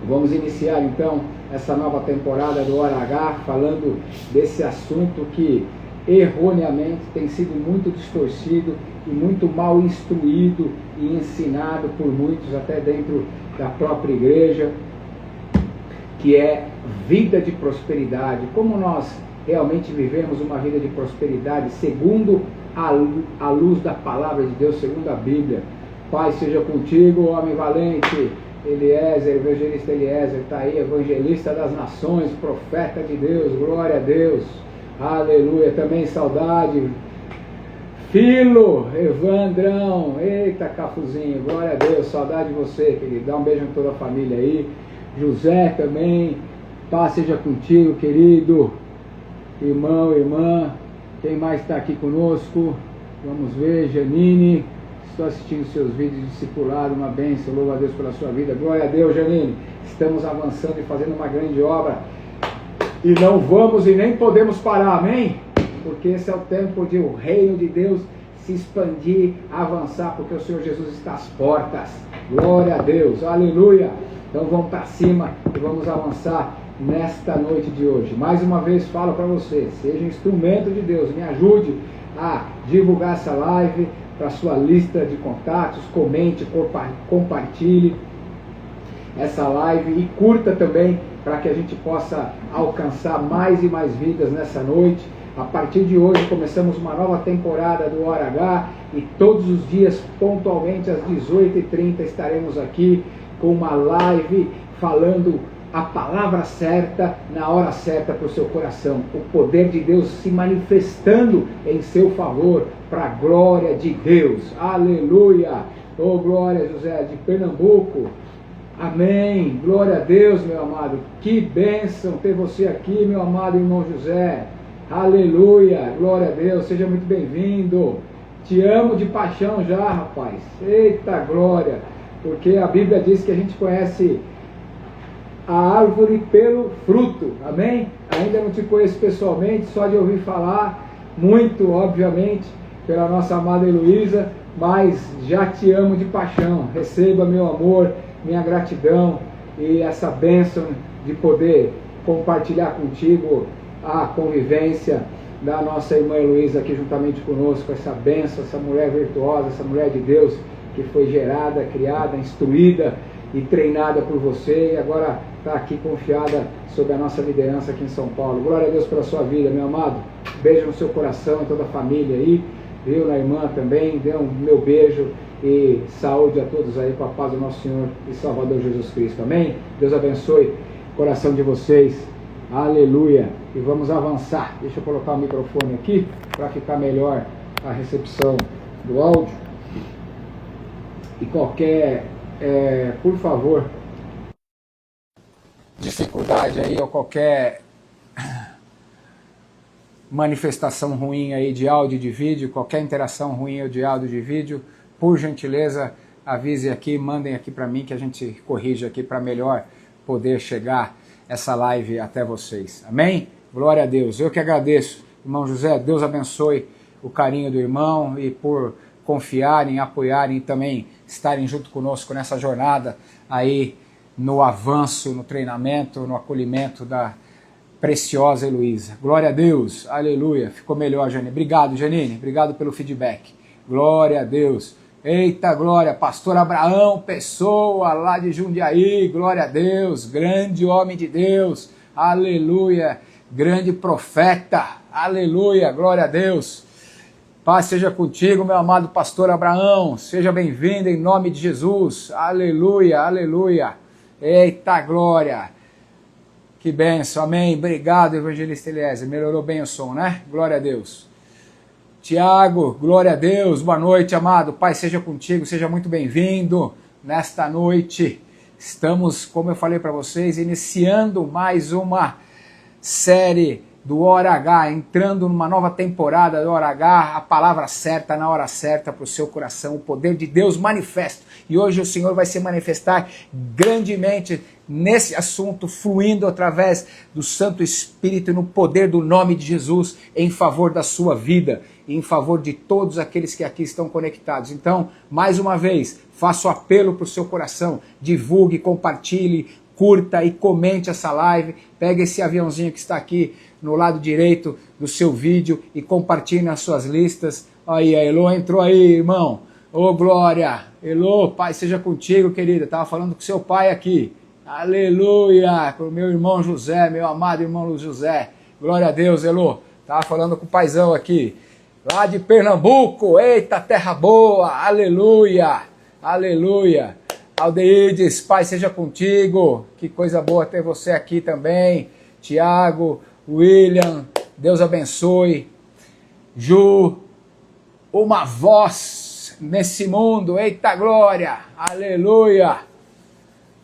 Vamos iniciar então essa nova temporada do Hora H falando desse assunto que erroneamente tem sido muito distorcido e muito mal instruído e ensinado por muitos até dentro da própria igreja, que é vida de prosperidade. Como nós realmente vivemos uma vida de prosperidade segundo a luz da palavra de Deus, segundo a Bíblia. Pai seja contigo, homem valente. Eliezer, evangelista Eliezer, está aí, evangelista das nações, profeta de Deus, glória a Deus, aleluia, também saudade, Filo, Evandrão, eita Cafuzinho, glória a Deus, saudade de você, querido, dá um beijo em toda a família aí, José também, paz seja contigo, querido, irmão, irmã, quem mais está aqui conosco, vamos ver, Janine, estou assistindo seus vídeos de discipulado, uma bênção, louvo a Deus pela sua vida, glória a Deus, Janine, estamos avançando e fazendo uma grande obra, e não vamos e nem podemos parar, amém? Porque esse é o tempo de o reino de Deus se expandir, avançar, porque o Senhor Jesus está às portas, glória a Deus, aleluia, então vamos para cima e vamos avançar nesta noite de hoje. Mais uma vez falo para você, seja instrumento de Deus, me ajude a divulgar essa live para sua lista de contatos, comente, compartilhe essa live e curta também para que a gente possa alcançar mais e mais vidas nessa noite. A partir de hoje começamos uma nova temporada do Hora H e todos os dias pontualmente às 18h30 estaremos aqui com uma live falando a palavra certa, na hora certa para o seu coração. O poder de Deus se manifestando em seu favor, para a glória de Deus. Aleluia! Oh, glória, José, de Pernambuco. Amém. Glória a Deus, meu amado. Que bênção ter você aqui, meu amado irmão José. Aleluia. Glória a Deus. Seja muito bem-vindo. Te amo de paixão já, rapaz. Eita glória. Porque a Bíblia diz que a gente conhece a árvore pelo fruto, amém? Ainda não te conheço pessoalmente, só de ouvir falar, muito, obviamente, pela nossa amada Heloísa, mas já te amo de paixão, receba meu amor, minha gratidão e essa bênção de poder compartilhar contigo a convivência da nossa irmã Heloísa aqui juntamente conosco, essa bênção, essa mulher virtuosa, essa mulher de Deus que foi gerada, criada, instruída e treinada por você e agora está aqui confiada sob a nossa liderança aqui em São Paulo. Glória a Deus pela sua vida, meu amado. Beijo no seu coração e toda a família aí, viu? Na irmã também, dê um meu beijo e saúde a todos aí com a paz do nosso Senhor e Salvador Jesus Cristo. Amém? Deus abençoe o coração de vocês. Aleluia. E vamos avançar. Deixa eu colocar o microfone aqui para ficar melhor a recepção do áudio. E qualquer por favor, dificuldade aí ou qualquer manifestação ruim aí de áudio e de vídeo, qualquer interação ruim de áudio e de vídeo, por gentileza avise aqui, mandem aqui para mim que a gente corrige aqui para melhor poder chegar essa live até vocês. Amém? Glória a Deus. Eu que agradeço, irmão José, Deus abençoe o carinho do irmão e por confiarem, apoiarem e também estarem junto conosco nessa jornada aí no avanço, no treinamento, no acolhimento da preciosa Heloísa. Glória a Deus, aleluia, ficou melhor, Janine. Obrigado, Janine, obrigado pelo feedback. Glória a Deus. Eita glória, pastor Abraão Pessoa, lá de Jundiaí, glória a Deus, grande homem de Deus, aleluia, grande profeta, aleluia, glória a Deus. Paz seja contigo, meu amado pastor Abraão, seja bem-vindo em nome de Jesus, aleluia, aleluia, eita glória, que bênção, amém, obrigado evangelista Eliezer, melhorou bem o som, né? Glória a Deus. Tiago, glória a Deus, boa noite amado, Pai seja contigo, seja muito bem-vindo nesta noite, estamos, como eu falei para vocês, iniciando mais uma série do Hora H, entrando numa nova temporada do Hora H, a palavra certa na hora certa para o seu coração, o poder de Deus manifesto. E hoje o Senhor vai se manifestar grandemente nesse assunto, fluindo através do Santo Espírito e no poder do nome de Jesus em favor da sua vida e em favor de todos aqueles que aqui estão conectados. Então, mais uma vez, faço apelo para o seu coração, divulgue, compartilhe, curta e comente essa live. Pega esse aviãozinho que está aqui no lado direito do seu vídeo e compartilhe nas suas listas. Aí, a Elô entrou aí, irmão. Ô, Glória. Elô, Pai seja contigo, querida. Estava falando com seu pai aqui. Aleluia. Com o meu irmão José, meu amado irmão José. Glória a Deus, Elô. Estava falando com o paizão aqui. Lá de Pernambuco. Eita, terra boa. Aleluia. Aleluia. Aldeides, Pai seja contigo. Que coisa boa ter você aqui também. Tiago, William, Deus abençoe. Ju, uma voz nesse mundo. Eita glória. Aleluia.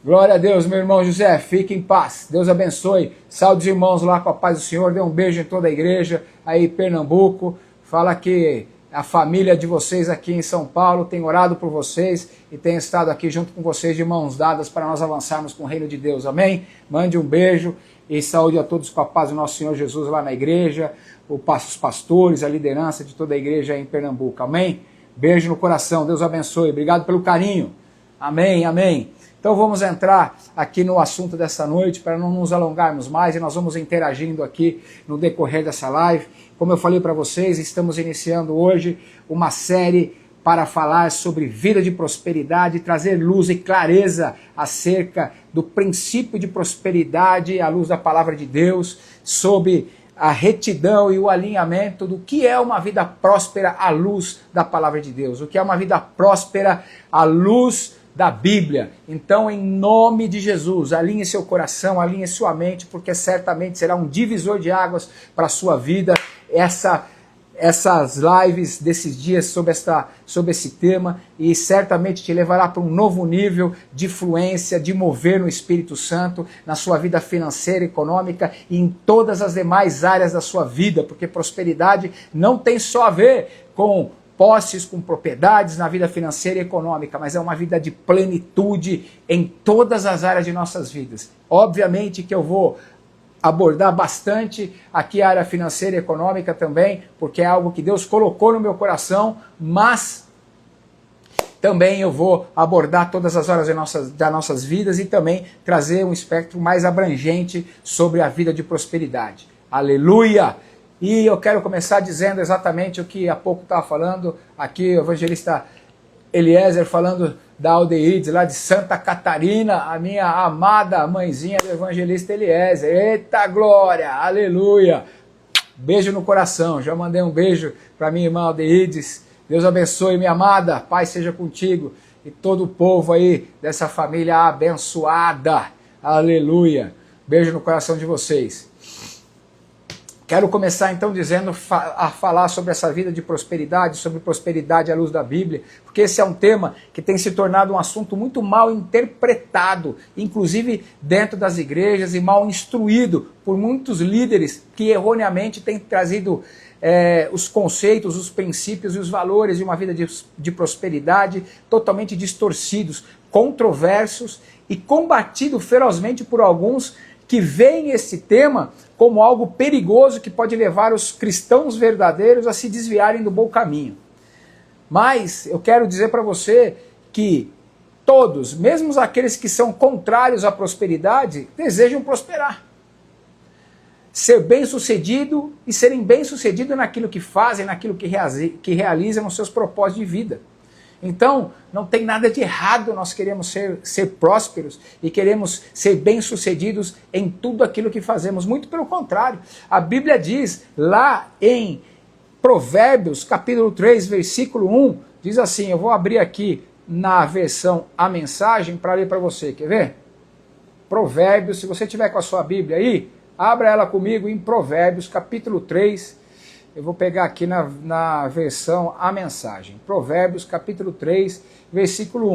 Glória a Deus, meu irmão José. Fique em paz. Deus abençoe. Salve os irmãos lá com a paz do Senhor. Dê um beijo em toda a igreja aí em Pernambuco. Fala que a família de vocês aqui em São Paulo tem orado por vocês e tem estado aqui junto com vocês de mãos dadas para nós avançarmos com o reino de Deus. Amém? Mande um beijo e saúde a todos com a paz do nosso Senhor Jesus lá na igreja, os pastores, a liderança de toda a igreja aí em Pernambuco. Amém? Beijo no coração. Deus abençoe. Obrigado pelo carinho. Amém, amém. Então vamos entrar aqui no assunto dessa noite para não nos alongarmos mais e nós vamos interagindo aqui no decorrer dessa live. Como eu falei para vocês, estamos iniciando hoje uma série para falar sobre vida de prosperidade, trazer luz e clareza acerca do princípio de prosperidade à luz da palavra de Deus, sobre a retidão e o alinhamento do que é uma vida próspera à luz da palavra de Deus, o que é uma vida próspera à luz da Bíblia. Então, em nome de Jesus, alinhe seu coração, alinhe sua mente, porque certamente será um divisor de águas para a sua vida, essas lives desses dias sobre esse tema, e certamente te levará para um novo nível de fluência, de mover no Espírito Santo, na sua vida financeira, econômica e em todas as demais áreas da sua vida, porque prosperidade não tem só a ver com posses, com propriedades na vida financeira e econômica, mas é uma vida de plenitude em todas as áreas de nossas vidas. Obviamente que eu vou abordar bastante aqui a área financeira e econômica também, porque é algo que Deus colocou no meu coração, mas também eu vou abordar todas as áreas das nossas vidas e também trazer um espectro mais abrangente sobre a vida de prosperidade. Aleluia! E eu quero começar dizendo exatamente o que há pouco estava falando aqui, o evangelista Eliezer falando da Aldeides, lá de Santa Catarina, a minha amada mãezinha do evangelista Eliezer. Eita glória, aleluia. Beijo no coração, já mandei um beijo para minha irmã Aldeides. Deus abençoe, minha amada, Pai seja contigo e todo o povo aí dessa família abençoada. Aleluia. Beijo no coração de vocês. Quero começar então dizendo a falar sobre essa vida de prosperidade, sobre prosperidade à luz da Bíblia, porque esse é um tema que tem se tornado um assunto muito mal interpretado, inclusive dentro das igrejas, e mal instruído por muitos líderes que erroneamente têm trazido os conceitos, os princípios e os valores de uma vida de prosperidade totalmente distorcidos, controversos e combatido ferozmente por alguns que veem esse tema como algo perigoso que pode levar os cristãos verdadeiros a se desviarem do bom caminho. Mas eu quero dizer para você que todos, mesmo aqueles que são contrários à prosperidade, desejam prosperar. Ser bem-sucedido e serem bem-sucedidos naquilo que fazem, naquilo que realizam nos seus propósitos de vida. Então, não tem nada de errado, nós queremos ser prósperos e queremos ser bem-sucedidos em tudo aquilo que fazemos. Muito pelo contrário, a Bíblia diz lá em Provérbios, capítulo 3, versículo 1, diz assim, eu vou abrir aqui na versão A Mensagem para ler para você, quer ver? Provérbios, se você tiver com a sua Bíblia aí, abra ela comigo em Provérbios, capítulo 3, eu vou pegar aqui na versão A Mensagem. Provérbios, capítulo 3, versículo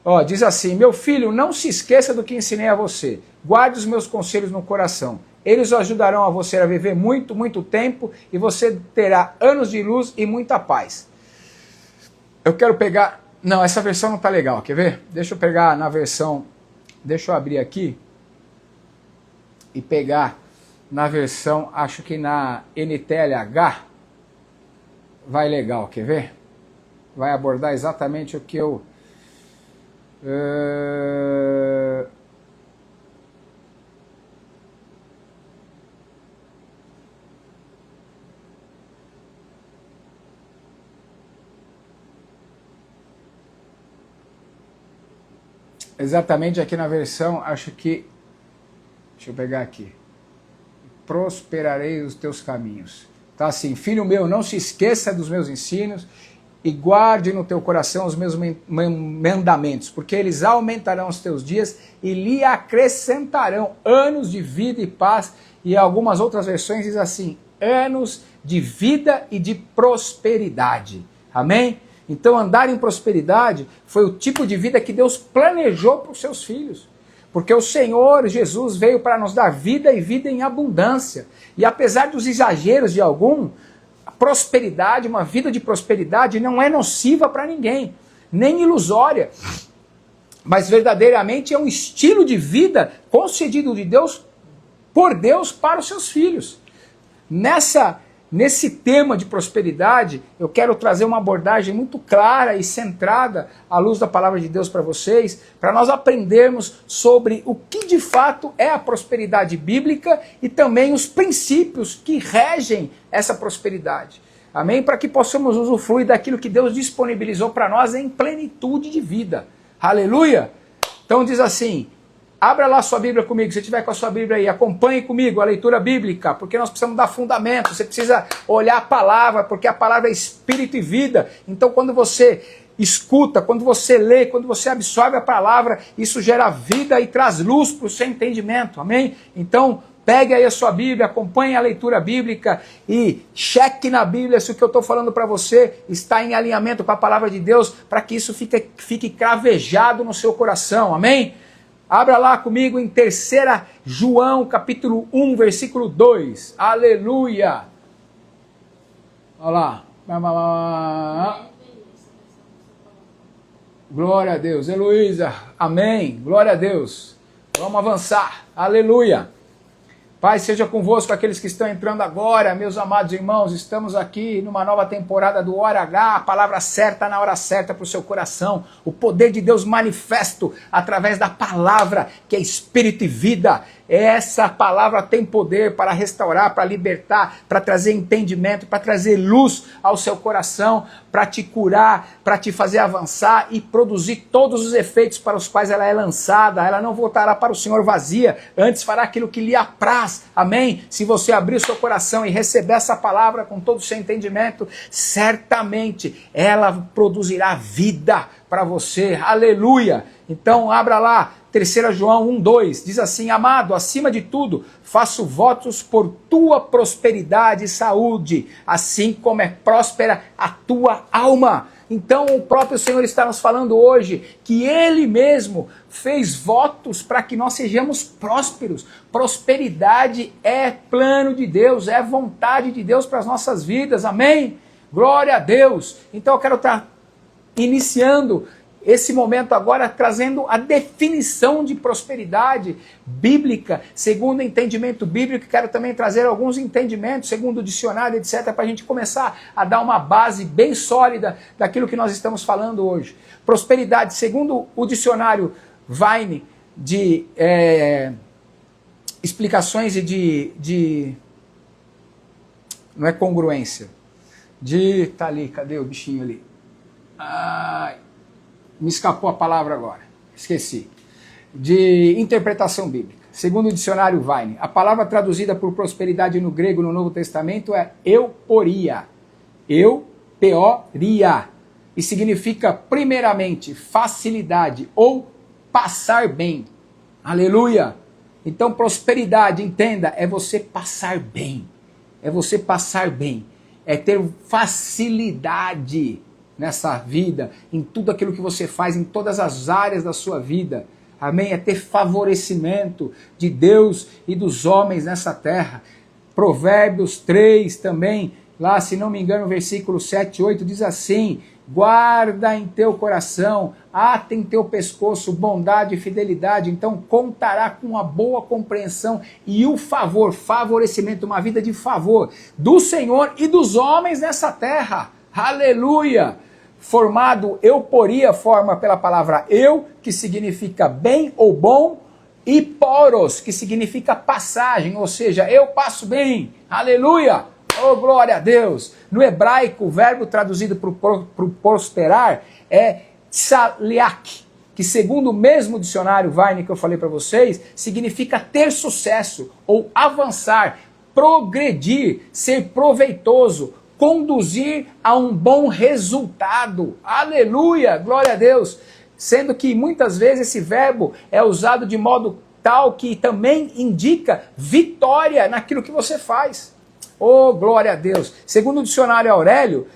1. Diz assim, meu filho, não se esqueça do que ensinei a você. Guarde os meus conselhos no coração. Eles ajudarão a você a viver muito, muito tempo e você terá anos de luz e muita paz. Eu quero pegar... Não, essa versão não está legal, quer ver? Deixa eu pegar na versão... Deixa eu abrir aqui e pegar... Na versão, acho que na NTLH, vai legal, quer ver? Vai abordar exatamente o que eu... exatamente aqui na versão, acho que, deixa eu pegar aqui, prosperarei os teus caminhos. Tá assim, filho meu, não se esqueça dos meus ensinos e guarde no teu coração os meus mandamentos, porque eles aumentarão os teus dias e lhe acrescentarão anos de vida e paz. E algumas outras versões diz assim, anos de vida e de prosperidade. Amém? Então andar em prosperidade foi o tipo de vida que Deus planejou para os seus filhos. Porque o Senhor Jesus veio para nos dar vida e vida em abundância. E apesar dos exageros de algum, a prosperidade, uma vida de prosperidade não é nociva para ninguém, nem ilusória. Mas verdadeiramente é um estilo de vida concedido de Deus, por Deus para os seus filhos. Nesse tema de prosperidade, eu quero trazer uma abordagem muito clara e centrada à luz da palavra de Deus para vocês, para nós aprendermos sobre o que de fato é a prosperidade bíblica e também os princípios que regem essa prosperidade. Amém? Para que possamos usufruir daquilo que Deus disponibilizou para nós em plenitude de vida. Aleluia! Então diz assim, abra lá a sua Bíblia comigo, se tiver com a sua Bíblia aí, acompanhe comigo a leitura bíblica, porque nós precisamos dar fundamento, você precisa olhar a palavra, porque a palavra é espírito e vida. Então quando você escuta, quando você lê, quando você absorve a palavra, isso gera vida e traz luz para o seu entendimento, amém? Então pegue aí a sua Bíblia, acompanhe a leitura bíblica e cheque na Bíblia se o que eu estou falando para você está em alinhamento com a palavra de Deus, para que isso fique cravejado no seu coração, amém? Abra lá comigo em 3 João, capítulo 1, versículo 2. Aleluia! Olha lá. Glória a Deus. Heloísa, amém. Glória a Deus. Vamos avançar. Aleluia. Pai, seja convosco aqueles que estão entrando agora, meus amados irmãos, estamos aqui numa nova temporada do Hora H, a palavra certa na hora certa para o seu coração, o poder de Deus manifesto através da palavra que é espírito e vida. Essa palavra tem poder para restaurar, para libertar, para trazer entendimento, para trazer luz ao seu coração, para te curar, para te fazer avançar e produzir todos os efeitos para os quais ela é lançada. Ela não voltará para o Senhor vazia, antes fará aquilo que lhe apraz. Amém? Se você abrir o seu coração e receber essa palavra com todo o seu entendimento, certamente ela produzirá vida para você. Aleluia! Então abra lá, 3 João 1,2, diz assim, amado, acima de tudo, faço votos por tua prosperidade e saúde, assim como é próspera a tua alma. Então o próprio Senhor está nos falando hoje que Ele mesmo fez votos para que nós sejamos prósperos. Prosperidade é plano de Deus, é vontade de Deus para as nossas vidas, amém? Glória a Deus! Então eu quero estar iniciando esse momento agora trazendo a definição de prosperidade bíblica, segundo o entendimento bíblico. Quero também trazer alguns entendimentos, segundo o dicionário, etc., para a gente começar a dar uma base bem sólida daquilo que nós estamos falando hoje. Prosperidade, segundo o dicionário Vine, de explicações e de não é congruência, tá ali, cadê o bichinho ali? Me escapou a palavra agora, esqueci. De interpretação bíblica. Segundo o dicionário Vine, a palavra traduzida por prosperidade no grego no Novo Testamento é euporia. Euporia. E significa, primeiramente, facilidade ou passar bem. Aleluia! Então, prosperidade, entenda, é você passar bem. É você passar bem. É ter facilidade nessa vida, em tudo aquilo que você faz, em todas as áreas da sua vida. Amém? É ter favorecimento de Deus e dos homens nessa terra. Provérbios 3 também, lá se não me engano, versículo 7 e 8, diz assim, guarda em teu coração, ata em teu pescoço, bondade e fidelidade, então contará com uma boa compreensão e o favor, favorecimento, uma vida de favor do Senhor e dos homens nessa terra. Aleluia! Formado, euporia, forma pela palavra eu, que significa bem ou bom, e poros, que significa passagem, ou seja, eu passo bem. Aleluia! Oh, glória a Deus! No hebraico, o verbo traduzido para prosperar é tsaliak. que segundo o mesmo dicionário Vine que eu falei para vocês, significa ter sucesso ou avançar, progredir, ser proveitoso, conduzir a um bom resultado. Aleluia, glória a Deus. Sendo que muitas vezes esse verbo é usado de modo tal que também indica vitória naquilo que você faz. Oh, glória a Deus. Segundo o dicionário Aurélio,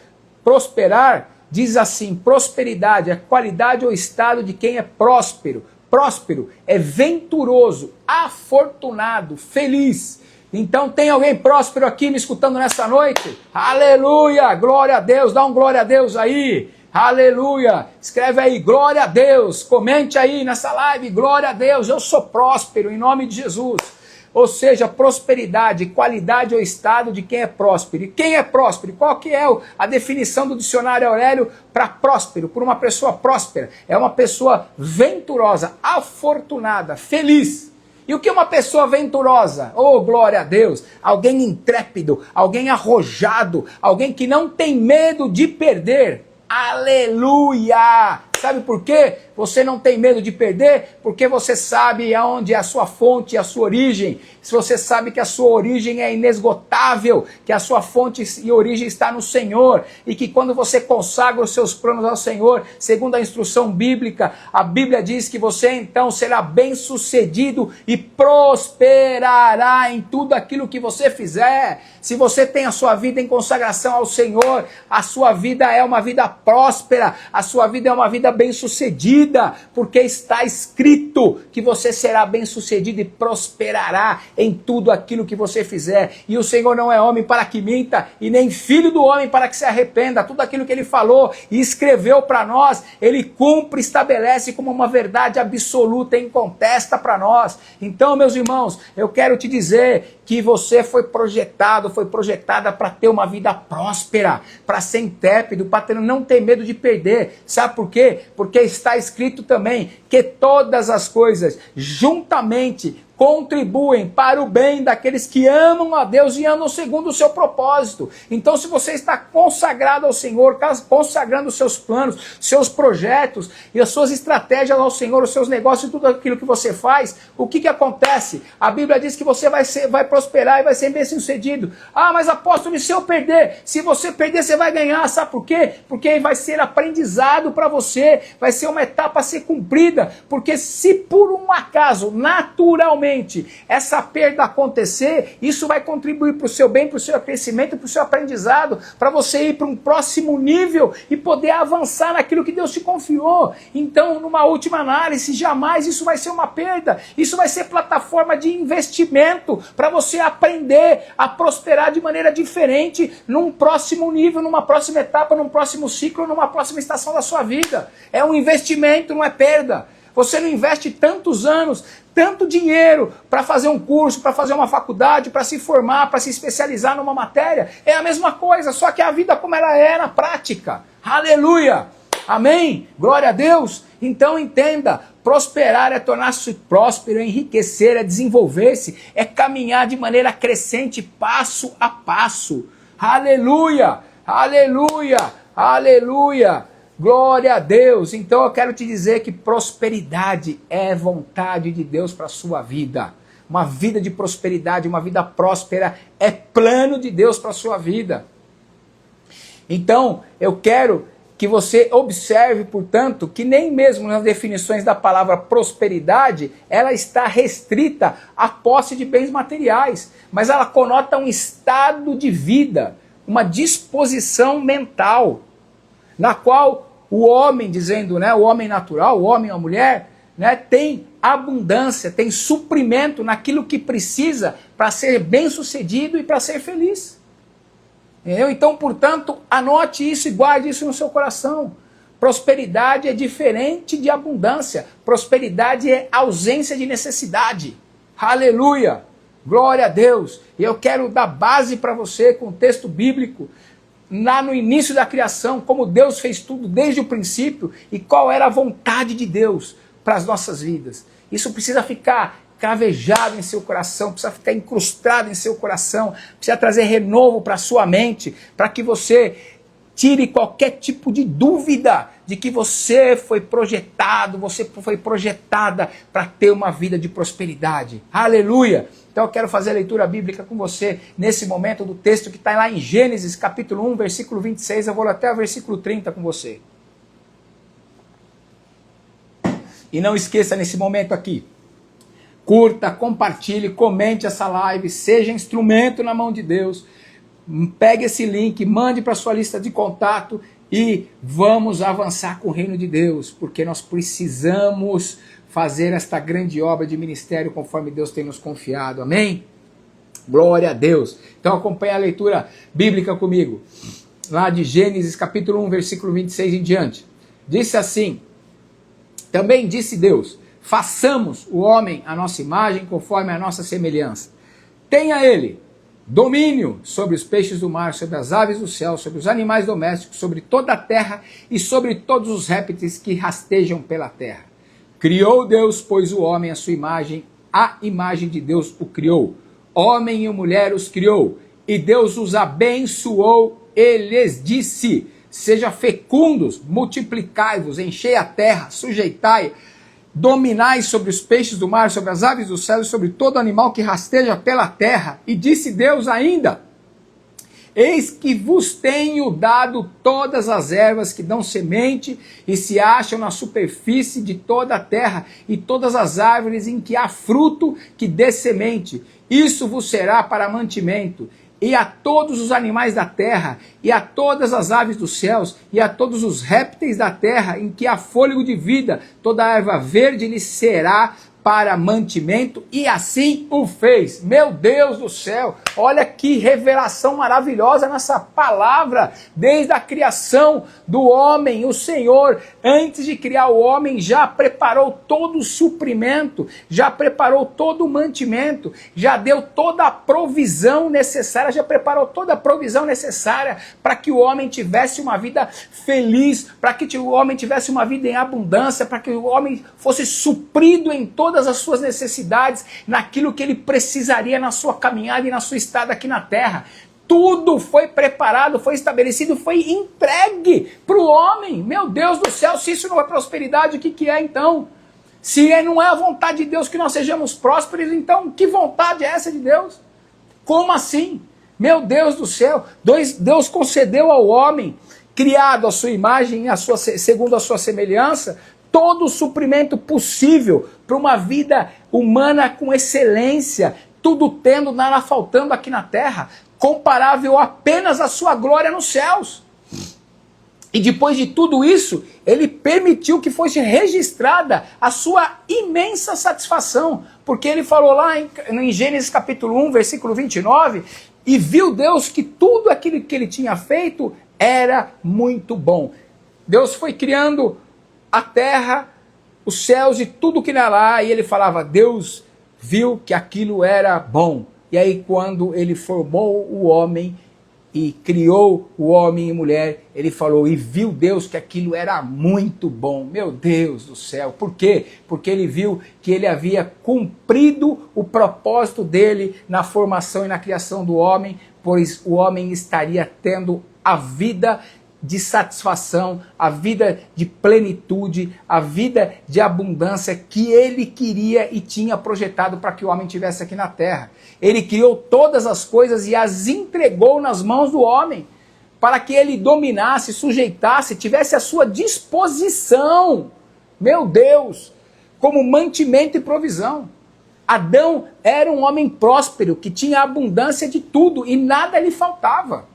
prosperar diz assim: prosperidade é qualidade ou estado de quem é próspero. Próspero é venturoso, afortunado, feliz. Então tem alguém próspero aqui me escutando nessa noite? Aleluia, glória a Deus, dá um glória a Deus aí. Aleluia, escreve aí, glória a Deus, comente aí nessa live, glória a Deus, eu sou próspero em nome de Jesus. Ou seja, prosperidade, qualidade ou estado de quem é próspero. E quem é próspero? Qual que é a definição do dicionário Aurélio para próspero? Por uma pessoa próspera, é uma pessoa venturosa, afortunada, feliz. E o que é uma pessoa venturosa? Oh, glória a Deus! Alguém intrépido, alguém arrojado, alguém que não tem medo de perder. Aleluia! Sabe por quê? Você não tem medo de perder? Porque você sabe aonde é a sua fonte, a sua origem. Se você sabe que a sua origem é inesgotável, que a sua fonte e origem está no Senhor, e que quando você consagra os seus planos ao Senhor, segundo a instrução bíblica, a Bíblia diz que você então será bem-sucedido e prosperará em tudo aquilo que você fizer. Se você tem a sua vida em consagração ao Senhor, a sua vida é uma vida próspera, a sua vida é uma vida bem-sucedida, porque está escrito que você será bem-sucedido e prosperará em tudo aquilo que você fizer. E o Senhor não é homem para que minta, e nem filho do homem para que se arrependa. Tudo aquilo que ele falou e escreveu para nós, ele cumpre, estabelece como uma verdade absoluta e incontesta para nós. Então, meus irmãos, eu quero te dizer que você foi projetado, foi projetada para ter uma vida próspera, para ser intrépido, para não ter medo de perder. Sabe por quê? Porque está escrito também que todas as coisas juntamente contribuem para o bem daqueles que amam a Deus e andam segundo o seu propósito. Então, se você está consagrado ao Senhor, consagrando os seus planos, seus projetos e as suas estratégias ao Senhor, os seus negócios e tudo aquilo que você faz, o que acontece? A Bíblia diz que você vai prosperar e vai ser bem-sucedido. Ah, mas apóstolo, e se eu perder? Se você perder, você vai ganhar. Sabe por quê? Porque vai ser aprendizado para você, vai ser uma etapa a ser cumprida, porque se por um acaso, naturalmente, essa perda acontecer, isso vai contribuir para o seu bem, para o seu crescimento, para o seu aprendizado, para você ir para um próximo nível e poder avançar naquilo que Deus te confiou. Então, numa última análise, jamais isso vai ser uma perda, isso vai ser plataforma de investimento para você aprender a prosperar de maneira diferente num próximo nível, numa próxima etapa, num próximo ciclo, numa próxima estação da sua vida. É um investimento, não é perda. Você não investe tantos anos, tanto dinheiro para fazer um curso, para fazer uma faculdade, para se formar, para se especializar numa matéria. É a mesma coisa, só que a vida como ela é na prática. Aleluia! Amém? Glória a Deus! Então entenda, prosperar é tornar-se próspero, é enriquecer, é desenvolver-se, é caminhar de maneira crescente, passo a passo. Aleluia! Aleluia! Aleluia! Glória a Deus! Então eu quero te dizer que prosperidade é vontade de Deus para a sua vida. Uma vida de prosperidade, uma vida próspera é plano de Deus para a sua vida. Então eu quero que você observe, portanto, que nem mesmo nas definições da palavra prosperidade, ela está restrita à posse de bens materiais, mas ela conota um estado de vida, uma disposição mental, na qual o homem, dizendo, né, o homem natural, o homem ou a mulher, né, tem abundância, tem suprimento naquilo que precisa para ser bem-sucedido e para ser feliz. Entendeu? Então, portanto, anote isso e guarde isso no seu coração. Prosperidade é diferente de abundância. Prosperidade é ausência de necessidade. Aleluia! Glória a Deus! E eu quero dar base para você com o texto bíblico, lá no início da criação, como Deus fez tudo desde o princípio e qual era a vontade de Deus para as nossas vidas. Isso precisa ficar cravejado em seu coração, precisa ficar incrustado em seu coração, precisa trazer renovo para a sua mente, para que você Tire qualquer tipo de dúvida de que você foi projetado, você foi projetada para ter uma vida de prosperidade. Aleluia! Então eu quero fazer a leitura bíblica com você nesse momento do texto que está lá em Gênesis capítulo 1, versículo 26. Eu vou até o versículo 30 com você. E não esqueça nesse momento aqui, curta, compartilhe, comente essa live, seja instrumento na mão de Deus. Pegue esse link, mande para sua lista de contato e vamos avançar com o reino de Deus, porque nós precisamos fazer esta grande obra de ministério conforme Deus tem nos confiado. Amém? Glória a Deus. Então acompanhe a leitura bíblica comigo. Lá de Gênesis capítulo 1, versículo 26 em diante. Disse assim: também disse Deus, façamos o homem à nossa imagem, conforme a nossa semelhança. Tenha ele domínio sobre os peixes do mar, sobre as aves do céu, sobre os animais domésticos, sobre toda a terra e sobre todos os répteis que rastejam pela terra. Criou Deus, pois, o homem à sua imagem, a imagem de Deus o criou. Homem e mulher os criou, e Deus os abençoou e lhes disse: seja fecundos, multiplicai-vos, enchei a terra, sujeitai, dominai sobre os peixes do mar, sobre as aves do céu e sobre todo animal que rasteja pela terra. E disse Deus ainda: eis que vos tenho dado todas as ervas que dão semente e se acham na superfície de toda a terra, e todas as árvores em que há fruto que dê semente. Isso vos será para mantimento. E a todos os animais da terra, e a todas as aves dos céus, e a todos os répteis da terra, em que há fôlego de vida, toda a erva verde lhe será para mantimento, e assim o fez. Meu Deus do céu, olha que revelação maravilhosa nessa palavra. Desde a criação do homem, o Senhor, antes de criar o homem, já preparou todo o suprimento, já preparou todo o mantimento, já deu toda a provisão necessária, já preparou toda a provisão necessária para que o homem tivesse uma vida feliz, para que o homem tivesse uma vida em abundância, para que o homem fosse suprido em todas as suas necessidades, naquilo que ele precisaria na sua caminhada e na sua estada aqui na terra. Tudo foi preparado, foi estabelecido, foi entregue para o homem. Meu Deus do céu, se isso não é prosperidade, o que é então? Se não é a vontade de Deus que nós sejamos prósperos, então que vontade é essa de Deus? Como assim? Meu Deus do céu, Deus concedeu ao homem, criado à sua imagem, segundo a sua semelhança, todo o suprimento possível para uma vida humana com excelência, tudo tendo, nada faltando aqui na terra, comparável apenas à sua glória nos céus. E depois de tudo isso, ele permitiu que fosse registrada a sua imensa satisfação, porque ele falou lá em Gênesis capítulo 1, versículo 29, e viu Deus que tudo aquilo que ele tinha feito era muito bom. Deus foi criando a terra, os céus e tudo que era lá, e ele falava, Deus viu que aquilo era bom. E aí quando ele formou o homem e criou o homem e mulher, ele falou, e viu Deus que aquilo era muito bom. Meu Deus do céu, por quê? Porque ele viu que ele havia cumprido o propósito dele na formação e na criação do homem, pois o homem estaria tendo a vida de satisfação, a vida de plenitude, a vida de abundância que ele queria e tinha projetado para que o homem tivesse aqui na terra. Ele criou todas as coisas e as entregou nas mãos do homem, para que ele dominasse, sujeitasse, tivesse à sua disposição, meu Deus, como mantimento e provisão. Adão era um homem próspero, que tinha abundância de tudo e nada lhe faltava.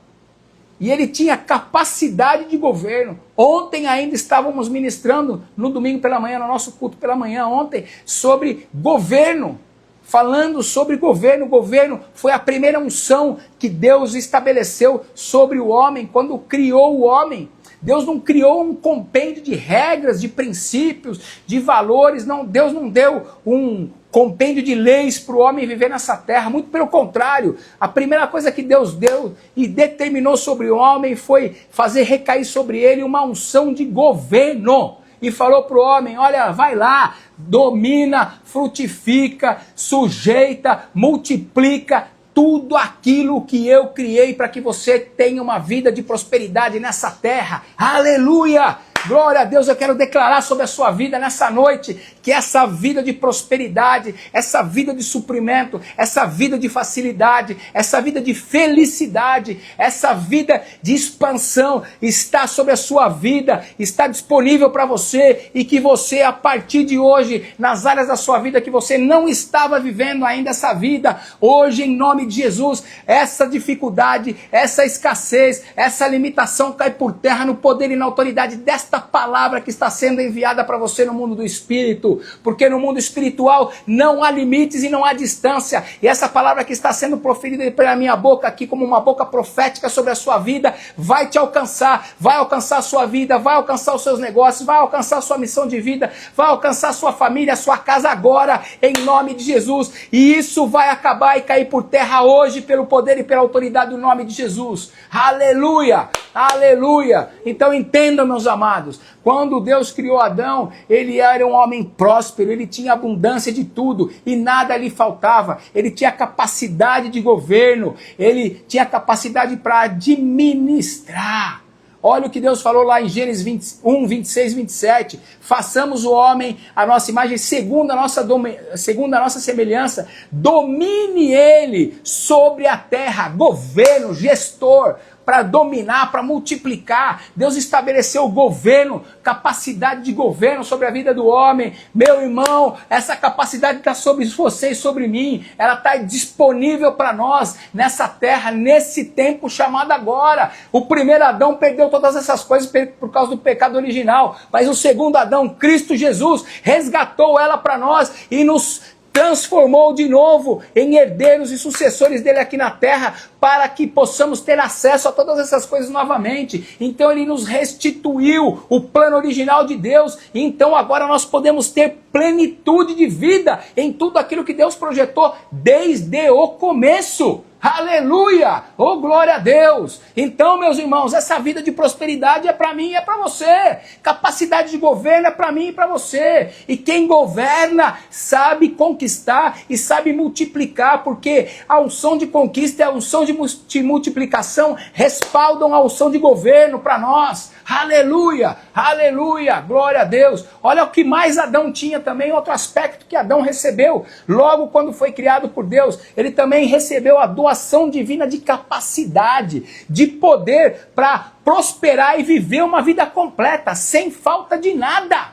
E ele tinha capacidade de governo. Ontem ainda estávamos ministrando, no domingo pela manhã, no nosso culto pela manhã, ontem, sobre governo. Falando sobre governo. Governo foi a primeira unção que Deus estabeleceu sobre o homem, quando criou o homem. Deus não criou um compêndio de regras, de princípios, de valores. Não, Deus não deu um compêndio de leis para o homem viver nessa terra. Muito pelo contrário. A primeira coisa que Deus deu e determinou sobre o homem foi fazer recair sobre ele uma unção de governo. E falou para o homem, olha, vai lá, domina, frutifica, sujeita, multiplica tudo aquilo que eu criei para que você tenha uma vida de prosperidade nessa terra. Aleluia! Glória a Deus, eu quero declarar sobre a sua vida nessa noite, que essa vida de prosperidade, essa vida de suprimento, essa vida de facilidade, essa vida de felicidade, essa vida de expansão está sobre a sua vida, está disponível para você, e que você, a partir de hoje, nas áreas da sua vida que você não estava vivendo ainda essa vida, hoje, em nome de Jesus, essa dificuldade, essa escassez, essa limitação cai por terra no poder e na autoridade desta palavra que está sendo enviada para você no mundo do Espírito, porque no mundo espiritual não há limites e não há distância, e essa palavra que está sendo proferida pela minha boca aqui como uma boca profética sobre a sua vida, vai te alcançar, vai alcançar a sua vida, vai alcançar os seus negócios, vai alcançar a sua missão de vida, vai alcançar a sua família, a sua casa agora, em nome de Jesus, e isso vai acabar e cair por terra hoje pelo poder e pela autoridade do nome de Jesus. Aleluia! Aleluia! Então entendam, meus amados, quando Deus criou Adão, ele era um homem próspero, ele tinha abundância de tudo e nada lhe faltava, ele tinha capacidade de governo, ele tinha capacidade para administrar. Olha o que Deus falou lá em Gênesis 21, 26, 27. Façamos o homem a nossa imagem, segundo a nossa semelhança. Domine ele sobre a terra. Governo, gestor, para dominar, para multiplicar. Deus estabeleceu o governo, capacidade de governo sobre a vida do homem. Meu irmão, essa capacidade está sobre você e sobre mim. Ela está disponível para nós nessa terra, nesse tempo chamado agora. O primeiro Adão perdeu todas essas coisas por causa do pecado original, mas o segundo Adão, Cristo Jesus, resgatou ela para nós e nos transformou de novo em herdeiros e sucessores dele aqui na terra, para que possamos ter acesso a todas essas coisas novamente. Então ele nos restituiu o plano original de Deus, e então agora nós podemos ter plenitude de vida em tudo aquilo que Deus projetou desde o começo. Aleluia! Oh, glória a Deus! Então, meus irmãos, essa vida de prosperidade é para mim e é para você. Capacidade de governo é para mim e para você. E quem governa sabe conquistar e sabe multiplicar, porque a unção de conquista e a unção de multiplicação respaldam a unção de governo para nós. Aleluia, aleluia, glória a Deus. Olha o que mais Adão tinha também, outro aspecto que Adão recebeu. Logo quando foi criado por Deus, ele também recebeu a doação divina de capacidade, de poder para prosperar e viver uma vida completa, sem falta de nada.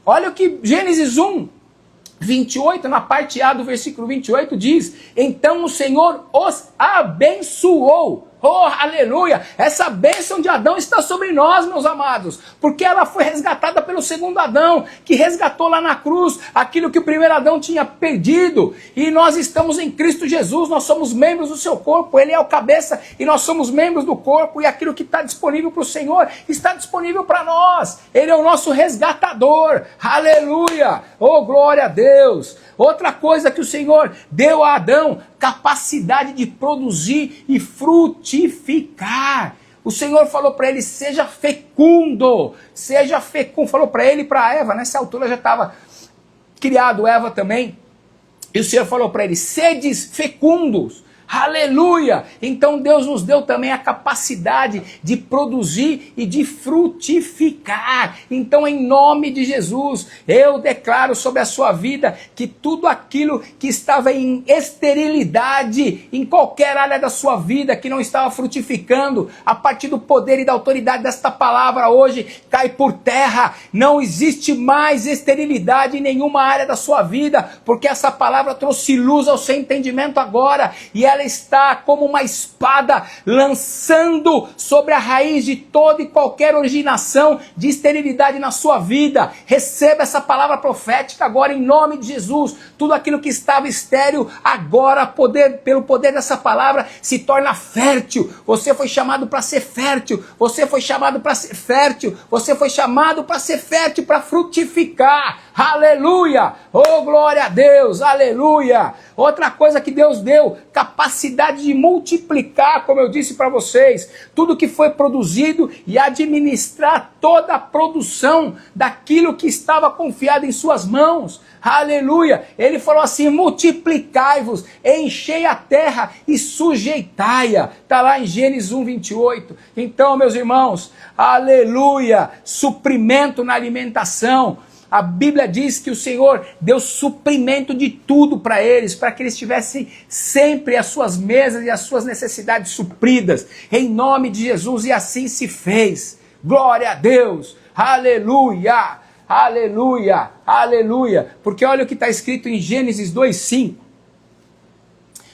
Olha o que Gênesis 1, 28, na parte A do versículo 28 diz: então o Senhor os abençoou. Oh, aleluia! Essa bênção de Adão está sobre nós, meus amados, porque ela foi resgatada pelo segundo Adão, que resgatou lá na cruz aquilo que o primeiro Adão tinha perdido, e nós estamos em Cristo Jesus, nós somos membros do seu corpo, ele é o cabeça e nós somos membros do corpo, e aquilo que está disponível para o Senhor está disponível para nós, ele é o nosso resgatador, aleluia! Oh, glória a Deus! Outra coisa que o Senhor deu a Adão, capacidade de produzir e frutificar. O Senhor falou para ele: seja fecundo, seja fecundo. Falou para ele e para Eva, nessa altura já estava criado Eva também. E o Senhor falou para ele: sedes fecundos. Aleluia! Então Deus nos deu também a capacidade de produzir e de frutificar. Então, em nome de Jesus, eu declaro sobre a sua vida que tudo aquilo que estava em esterilidade, em qualquer área da sua vida, que não estava frutificando, a partir do poder e da autoridade desta palavra, hoje cai por terra. Não existe mais esterilidade em nenhuma área da sua vida, porque essa palavra trouxe luz ao seu entendimento agora, e ela está como uma espada lançando sobre a raiz de toda e qualquer originação de esterilidade na sua vida. Receba essa palavra profética agora em nome de Jesus. Tudo aquilo que estava estéril agora, pelo poder dessa palavra, se torna fértil. Você foi chamado para ser fértil, você foi chamado para ser fértil, você foi chamado para ser fértil, para frutificar. Aleluia! Oh, glória a Deus! Aleluia! Outra coisa que Deus deu, capacidade de multiplicar, como eu disse para vocês, tudo que foi produzido e administrar toda a produção daquilo que estava confiado em suas mãos. Aleluia! Ele falou assim, multiplicai-vos, enchei a terra e sujeitai-a. Está lá em Gênesis 1:28. Então, meus irmãos, aleluia! Suprimento na alimentação. A Bíblia diz que o Senhor deu suprimento de tudo para eles, para que eles tivessem sempre as suas mesas e as suas necessidades supridas, em nome de Jesus, e assim se fez. Glória a Deus, aleluia, aleluia, aleluia, porque olha o que está escrito em Gênesis 2:5,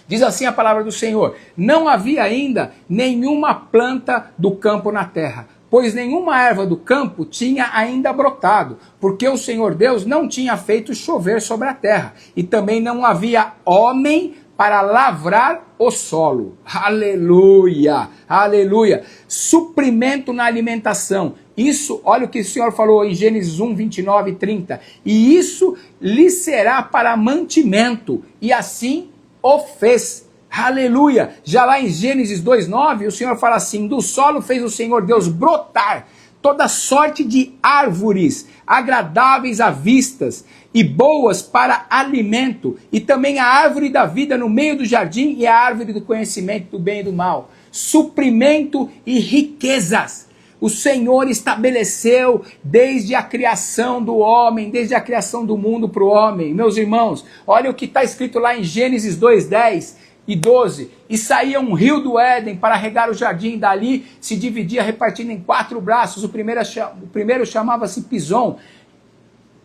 diz assim a palavra do Senhor, não havia ainda nenhuma planta do campo na terra, pois nenhuma erva do campo tinha ainda brotado, porque o Senhor Deus não tinha feito chover sobre a terra, e também não havia homem para lavrar o solo. Aleluia, aleluia. Suprimento na alimentação. Isso, olha o que o Senhor falou em Gênesis 1:29 e 30. E isso lhe será para mantimento, e assim o fez. Aleluia! Já lá em Gênesis 2:9, o Senhor fala assim, do solo fez o Senhor Deus brotar toda sorte de árvores agradáveis à vistas e boas para alimento, e também a árvore da vida no meio do jardim e a árvore do conhecimento do bem e do mal. Suprimento e riquezas. O Senhor estabeleceu desde a criação do homem, desde a criação do mundo para o homem. Meus irmãos, olha o que está escrito lá em Gênesis 2:10 e 12, e saía um rio do Éden para regar o jardim, dali se dividia repartindo em 4 braços, o primeiro chamava-se Pison,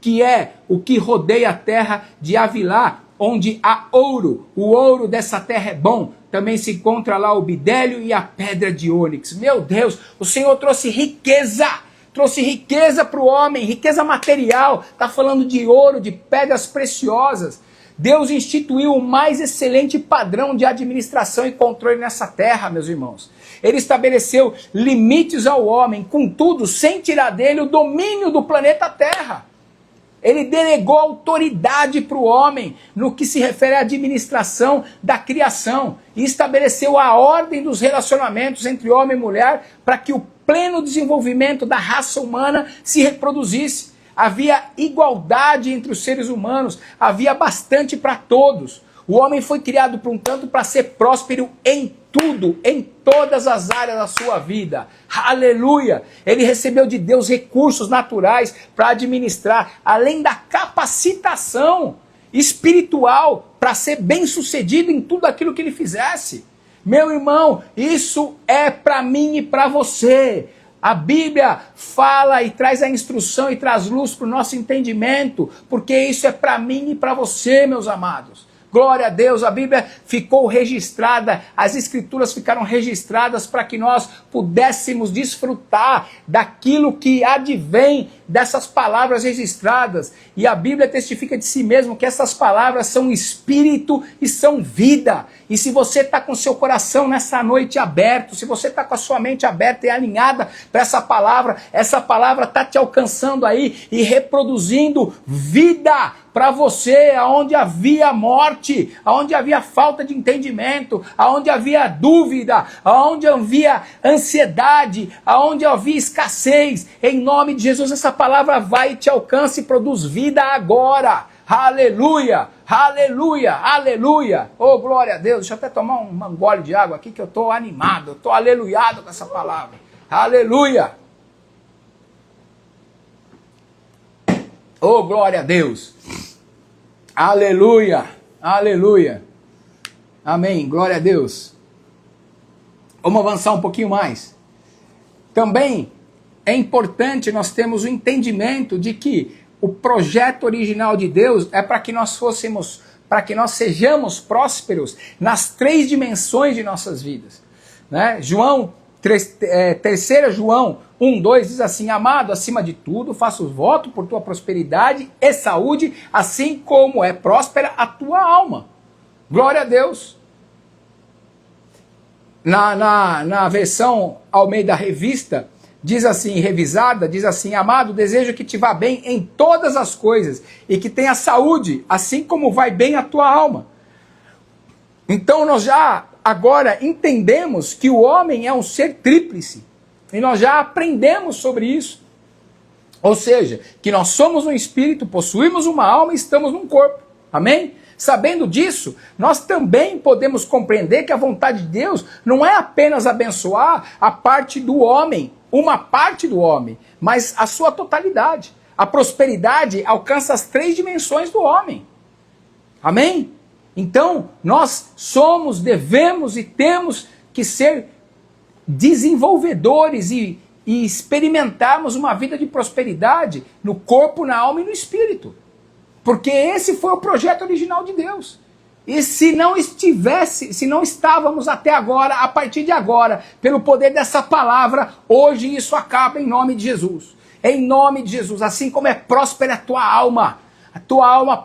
que é o que rodeia a terra de Havilá, onde há ouro, o ouro dessa terra é bom, também se encontra lá o bidélio e a pedra de ônix. Meu Deus, o Senhor trouxe riqueza para o homem, riqueza material, está falando de ouro, de pedras preciosas. Deus instituiu o mais excelente padrão de administração e controle nessa terra, meus irmãos. Ele estabeleceu limites ao homem, contudo, sem tirar dele o domínio do planeta Terra. Ele delegou autoridade para o homem no que se refere à administração da criação e estabeleceu a ordem dos relacionamentos entre homem e mulher para que o pleno desenvolvimento da raça humana se reproduzisse. Havia igualdade entre os seres humanos, havia bastante para todos. O homem foi criado por um tanto para ser próspero em tudo, em todas as áreas da sua vida. Aleluia! Ele recebeu de Deus recursos naturais para administrar, além da capacitação espiritual para ser bem-sucedido em tudo aquilo que ele fizesse. Meu irmão, isso é para mim e para você. A Bíblia fala e traz a instrução e traz luz para o nosso entendimento, porque isso é para mim e para você, meus amados. Glória a Deus, a Bíblia ficou registrada, as Escrituras ficaram registradas para que nós pudéssemos desfrutar daquilo que advém dessas palavras registradas. E a Bíblia testifica de si mesmo que essas palavras são espírito e são vida. E se você está com seu coração nessa noite aberto, se você está com a sua mente aberta e alinhada para essa palavra está te alcançando aí e reproduzindo vida para você, aonde havia morte, aonde havia falta de entendimento, aonde havia dúvida, aonde havia ansiedade, aonde havia escassez. Em nome de Jesus, essa palavra vai e te alcança e produz vida agora. Aleluia, aleluia, aleluia. Oh, glória a Deus. Deixa eu até tomar um gole de água aqui que eu estou animado, eu estou aleluiado com essa palavra. Aleluia. Oh, glória a Deus. Aleluia, aleluia. Amém, glória a Deus. Vamos avançar um pouquinho mais. Também é importante nós termos o entendimento de que o projeto original de Deus é para que nós sejamos prósperos nas 3 dimensões de nossas vidas. Né? 3 João 1:2 diz assim, amado, acima de tudo, faço voto por tua prosperidade e saúde, assim como é próspera a tua alma. Glória a Deus. Na versão Almeida Revista, diz assim, revisada, diz assim: amado, desejo que te vá bem em todas as coisas e que tenha saúde, assim como vai bem a tua alma. Então nós já agora entendemos que o homem é um ser tríplice. E nós já aprendemos sobre isso. Ou seja, que nós somos um espírito, possuímos uma alma e estamos num corpo. Amém? Sabendo disso, nós também podemos compreender que a vontade de Deus não é apenas abençoar a parte do homem, uma parte do homem, mas a sua totalidade. A prosperidade alcança as 3 dimensões do homem. Amém? Então, nós somos, devemos e temos que ser desenvolvedores e experimentarmos uma vida de prosperidade no corpo, na alma e no espírito. Porque esse foi o projeto original de Deus. E se não estávamos até agora, a partir de agora, pelo poder dessa palavra, hoje isso acaba em nome de Jesus. Em nome de Jesus, assim como é próspera a tua alma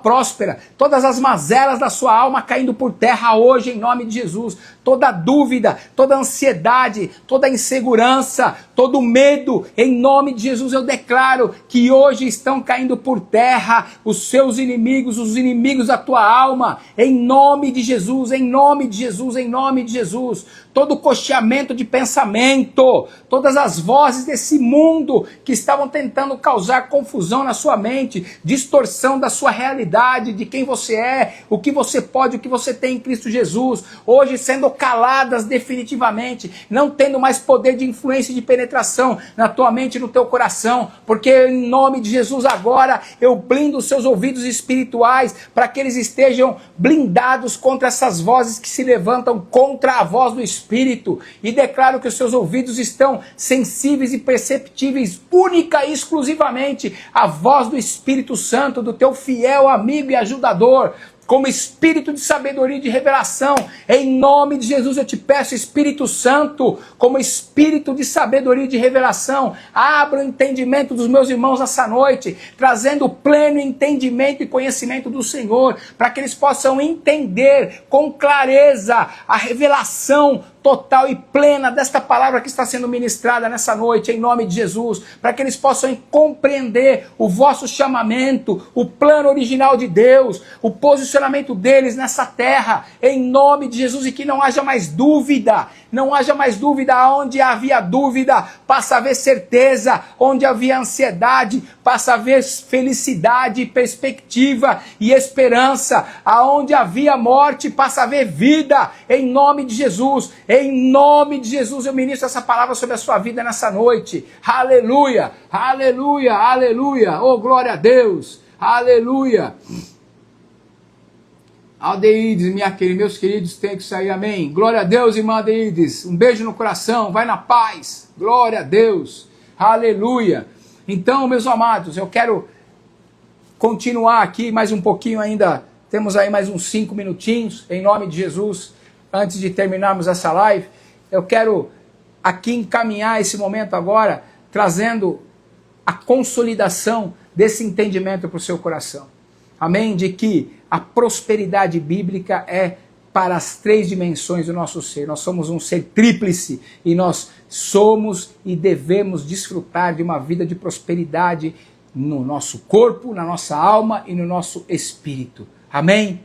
próspera, todas as mazelas da sua alma caindo por terra hoje em nome de Jesus, toda dúvida, toda ansiedade, toda insegurança, todo medo, em nome de Jesus eu declaro que hoje estão caindo por terra os seus inimigos, os inimigos da tua alma, em nome de Jesus, em nome de Jesus, em nome de Jesus. Todo cocheamento de pensamento, todas as vozes desse mundo que estavam tentando causar confusão na sua mente, distorção da sua realidade, de quem você é, o que você pode, o que você tem em Cristo Jesus, hoje sendo caladas definitivamente, não tendo mais poder de influência e de penetração na tua mente e no teu coração, porque em nome de Jesus agora eu blindo os seus ouvidos espirituais para que eles estejam blindados contra essas vozes que se levantam contra a voz do Espírito, e declaro que os seus ouvidos estão sensíveis e perceptíveis única e exclusivamente à voz do Espírito Santo, do teu fiel amigo e ajudador, como espírito de sabedoria e de revelação. Em nome de Jesus eu te peço, Espírito Santo, como espírito de sabedoria e de revelação, abra o entendimento dos meus irmãos nessa noite, trazendo pleno entendimento e conhecimento do Senhor, para que eles possam entender com clareza a revelação total e plena desta palavra que está sendo ministrada nessa noite, em nome de Jesus, para que eles possam compreender o vosso chamamento, o plano original de Deus, o posicionamento deles nessa terra, em nome de Jesus, e que não haja mais dúvida, onde havia dúvida, passa a haver certeza, onde havia ansiedade, passa a haver felicidade, perspectiva e esperança, aonde havia morte, passa a haver vida, em nome de Jesus. Em nome de Jesus eu ministro essa palavra sobre a sua vida nessa noite. Aleluia, aleluia, aleluia. Oh, glória a Deus. Aleluia. Aldeides, meus queridos, tem que sair, amém. Glória a Deus, irmã Aldeides. Um beijo no coração, vai na paz. Glória a Deus. Aleluia. Então, meus amados, eu quero continuar aqui mais um pouquinho ainda. Temos aí mais uns 5 minutinhos, em nome de Jesus. Antes de terminarmos essa live, eu quero aqui encaminhar esse momento agora, trazendo a consolidação desse entendimento para o seu coração. Amém? De que a prosperidade bíblica é para as 3 dimensões do nosso ser. Nós somos um ser tríplice e nós somos e devemos desfrutar de uma vida de prosperidade no nosso corpo, na nossa alma e no nosso espírito. Amém?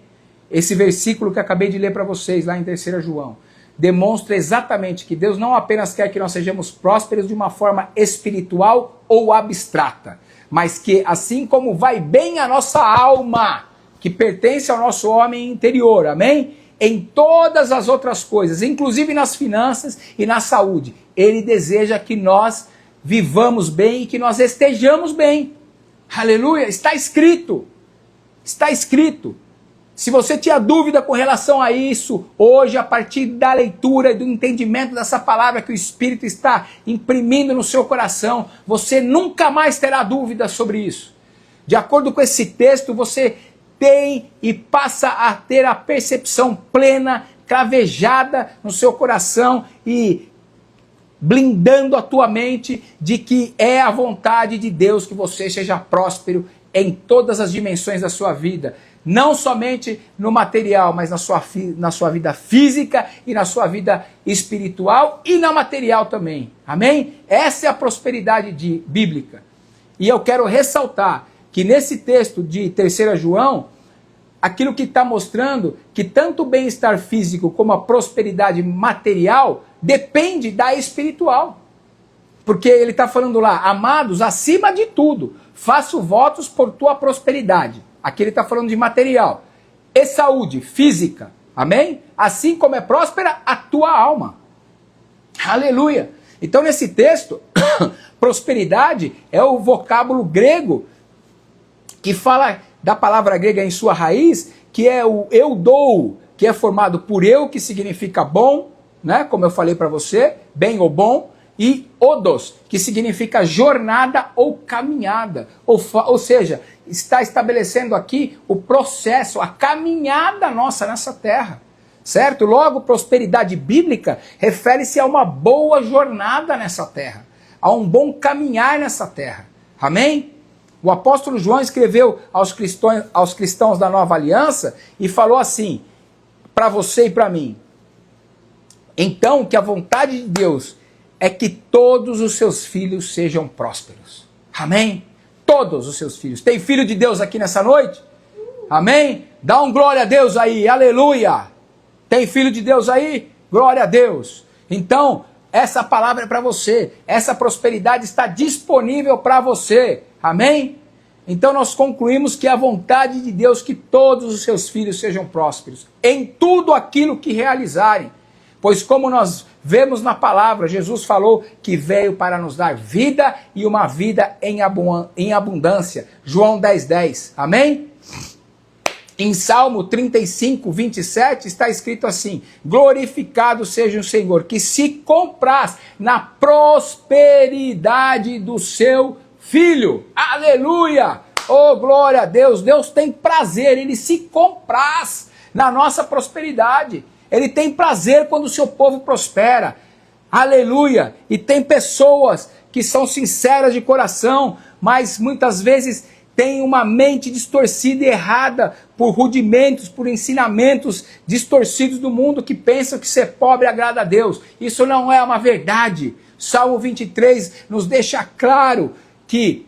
Esse versículo que acabei de ler para vocês, lá em 3 João, demonstra exatamente que Deus não apenas quer que nós sejamos prósperos de uma forma espiritual ou abstrata, mas que assim como vai bem a nossa alma, que pertence ao nosso homem interior, amém? Em todas as outras coisas, inclusive nas finanças e na saúde, Ele deseja que nós vivamos bem e que nós estejamos bem. Aleluia! Está escrito. Está escrito. Se você tinha dúvida com relação a isso, hoje, a partir da leitura e do entendimento dessa palavra que o Espírito está imprimindo no seu coração, você nunca mais terá dúvida sobre isso. De acordo com esse texto, você tem e passa a ter a percepção plena, cravejada no seu coração e blindando a tua mente de que é a vontade de Deus que você seja próspero em todas as dimensões da sua vida. Não somente no material, mas na sua vida física e na sua vida espiritual e na material também. Amém? Essa é a prosperidade bíblica. E eu quero ressaltar que nesse texto de 3 João, aquilo que está mostrando que tanto o bem-estar físico como a prosperidade material depende da espiritual. Porque ele está falando lá, amados, acima de tudo, faço votos por tua prosperidade. Aqui ele está falando de material. E saúde física. Amém? Assim como é próspera a tua alma. Aleluia. Então nesse texto, prosperidade é o vocábulo grego que fala da palavra grega em sua raiz, que é o eu dou, que é formado por eu, que significa bom, né? Como eu falei para você, bem ou bom, e odos, que significa jornada ou caminhada. Ou seja, está estabelecendo aqui o processo, a caminhada nossa nessa terra. Certo? Logo, prosperidade bíblica refere-se a uma boa jornada nessa terra, a um bom caminhar nessa terra. Amém? O apóstolo João escreveu aos cristãos da Nova Aliança e falou assim, para você e para mim: então, que a vontade de Deus é que todos os seus filhos sejam prósperos. Amém? Todos os seus filhos. Tem filho de Deus aqui nessa noite? Amém? Dá um glória a Deus aí, aleluia! Tem filho de Deus aí? Glória a Deus! Então, essa palavra é para você. Essa prosperidade está disponível para você. Amém? Então nós concluímos que é a vontade de Deus que todos os seus filhos sejam prósperos em tudo aquilo que realizarem. Pois como nós vemos na palavra, Jesus falou que veio para nos dar vida e uma vida em abundância. João 10:10. Amém? Em Salmo 35, 27 está escrito assim: glorificado seja o Senhor, que se compraz na prosperidade do seu filho. Aleluia! Oh, glória a Deus! Deus tem prazer, Ele se compraz na nossa prosperidade. Ele tem prazer quando o seu povo prospera. Aleluia! E tem pessoas que são sinceras de coração, mas muitas vezes têm uma mente distorcida e errada por rudimentos, por ensinamentos distorcidos do mundo, que pensam que ser pobre agrada a Deus. Isso não é uma verdade. Salmo 23 nos deixa claro que,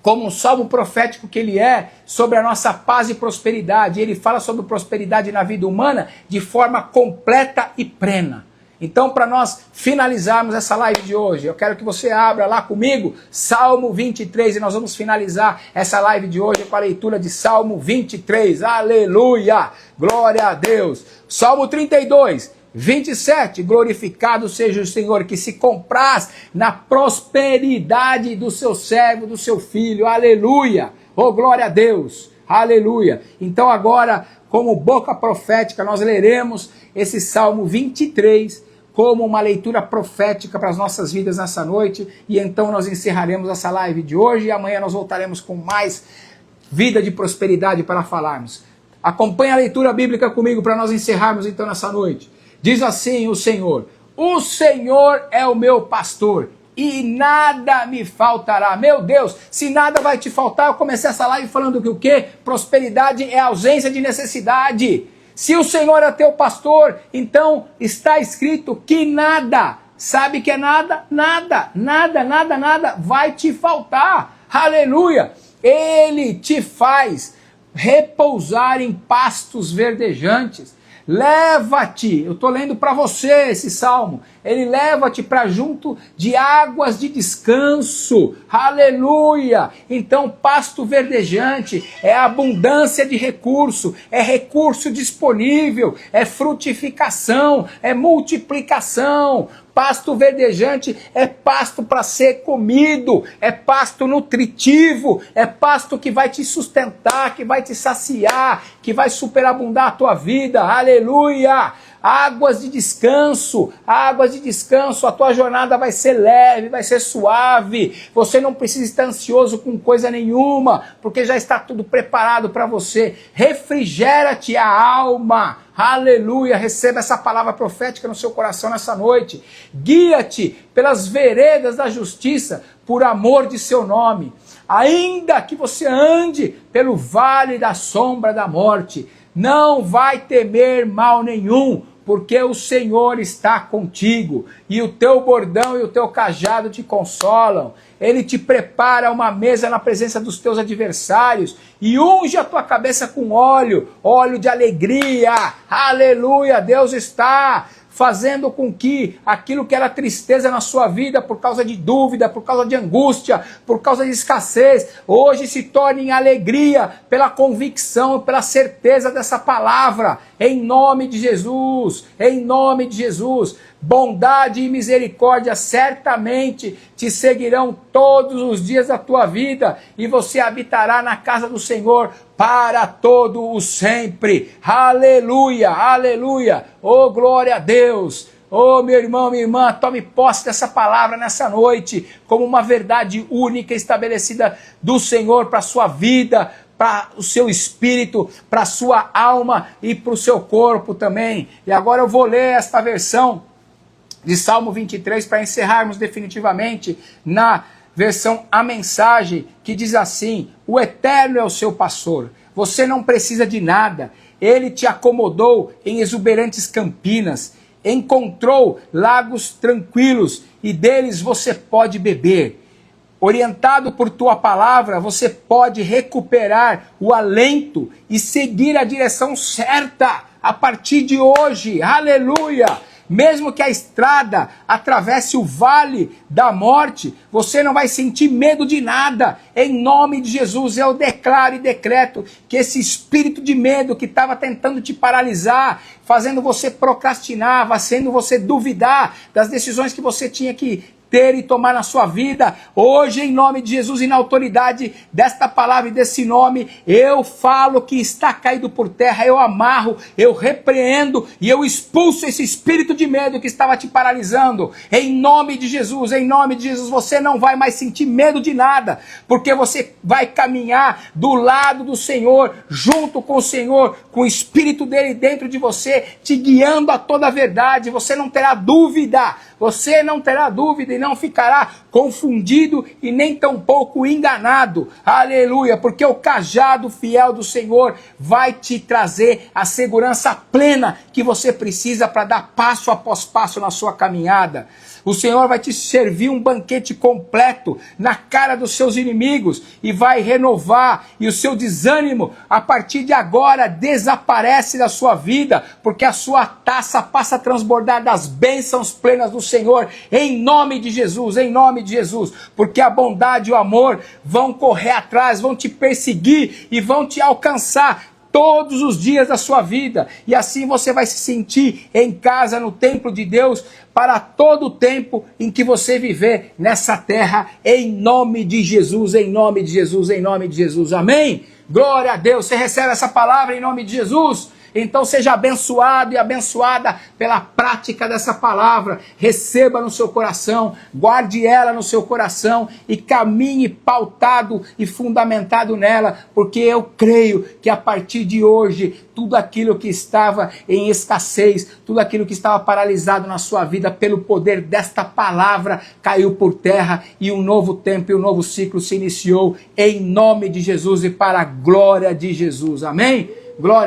como um salmo profético que ele é, sobre a nossa paz e prosperidade, ele fala sobre prosperidade na vida humana de forma completa e plena. Então, para nós finalizarmos essa live de hoje, eu quero que você abra lá comigo Salmo 23 e nós vamos finalizar essa live de hoje com a leitura de Salmo 23. Aleluia! Glória a Deus! Salmo 32, 27, glorificado seja o Senhor, que se compraz na prosperidade do seu servo, do seu filho. Aleluia! Oh, glória a Deus! Aleluia! Então agora, como boca profética, nós leremos esse Salmo 23 como uma leitura profética para as nossas vidas nessa noite, e então nós encerraremos essa live de hoje, e amanhã nós voltaremos com mais vida de prosperidade para falarmos. Acompanhe a leitura bíblica comigo para nós encerrarmos então nessa noite. Diz assim o Senhor é o meu pastor e nada me faltará. Meu Deus, se nada vai te faltar, eu comecei essa live falando que o quê? Prosperidade é ausência de necessidade. Se o Senhor é teu pastor, então está escrito que nada, sabe que é nada? Nada vai te faltar. Aleluia! Ele te faz repousar em pastos verdejantes. Leva-te, eu estou lendo para você esse salmo, ele leva-te para junto de águas de descanso, aleluia. Então pasto verdejante é abundância de recurso, é recurso disponível, é frutificação, é multiplicação. Pasto verdejante é pasto para ser comido, é pasto nutritivo, é pasto que vai te sustentar, que vai te saciar, que vai superabundar a tua vida, aleluia! Águas de descanso, a tua jornada vai ser leve, vai ser suave, você não precisa estar ansioso com coisa nenhuma, porque já está tudo preparado para você. Refrigera-te a alma, aleluia, receba essa palavra profética no seu coração nessa noite. Guia-te pelas veredas da justiça, por amor de seu nome. ainda que você ande pelo vale da sombra da morte, não vai temer mal nenhum, porque o Senhor está contigo, e o teu bordão e o teu cajado te consolam. Ele te prepara uma mesa na presença dos teus adversários, e unge a tua cabeça com óleo, óleo de alegria. Aleluia! Deus está fazendo com que aquilo que era tristeza na sua vida, por causa de dúvida, por causa de angústia, por causa de escassez, hoje se torne em alegria, pela convicção, pela certeza dessa palavra, em nome de Jesus, em nome de Jesus. Bondade e misericórdia certamente te seguirão todos os dias da tua vida, e você habitará na casa do Senhor para todo o sempre. Aleluia, aleluia, oh glória a Deus. Oh meu irmão, minha irmã, tome posse dessa palavra nessa noite, como uma verdade única estabelecida do Senhor para a sua vida, para o seu espírito, para a sua alma e para o seu corpo também. E agora eu vou ler esta versão de Salmo 23 para encerrarmos definitivamente na versão A Mensagem, que diz assim: o Eterno é o seu pastor, você não precisa de nada, ele te acomodou em exuberantes campinas, encontrou lagos tranquilos e deles você pode beber. Orientado por tua palavra, você pode recuperar o alento e seguir a direção certa a partir de hoje. Aleluia! Mesmo que a estrada atravesse o vale da morte, você não vai sentir medo de nada. Em nome de Jesus, eu declaro e decreto que esse espírito de medo que estava tentando te paralisar, fazendo você procrastinar, fazendo você duvidar das decisões que você tinha que ter e tomar na sua vida, hoje em nome de Jesus e na autoridade desta palavra e desse nome, eu falo que está caído por terra, eu amarro, eu repreendo e eu expulso esse espírito de medo que estava te paralisando, em nome de Jesus, você não vai mais sentir medo de nada, porque você vai caminhar do lado do Senhor, junto com o Senhor, com o espírito dele dentro de você, te guiando a toda a verdade, você não terá dúvida e não ficará confundido e nem tampouco enganado. Aleluia, porque o cajado fiel do Senhor vai te trazer a segurança plena que você precisa para dar passo após passo na sua caminhada. O Senhor vai te servir um banquete completo na cara dos seus inimigos e vai renovar, e o seu desânimo a partir de agora desaparece da sua vida, porque a sua taça passa a transbordar das bênçãos plenas do Senhor, em nome de Jesus, porque a bondade e o amor vão correr atrás, vão te perseguir e vão te alcançar todos os dias da sua vida, e assim você vai se sentir em casa no templo de Deus para todo o tempo em que você viver nessa terra, em nome de Jesus, amém? Glória a Deus. Você recebe essa palavra em nome de Jesus? Então seja abençoado e abençoada pela prática dessa palavra. Receba no seu coração, guarde ela no seu coração e caminhe pautado e fundamentado nela, porque eu creio que a partir de hoje, tudo aquilo que estava em escassez, tudo aquilo que estava paralisado na sua vida, pelo poder desta palavra, caiu por terra, e um novo tempo e um novo ciclo se iniciou, em nome de Jesus e para a glória de Jesus. Amém? Glória.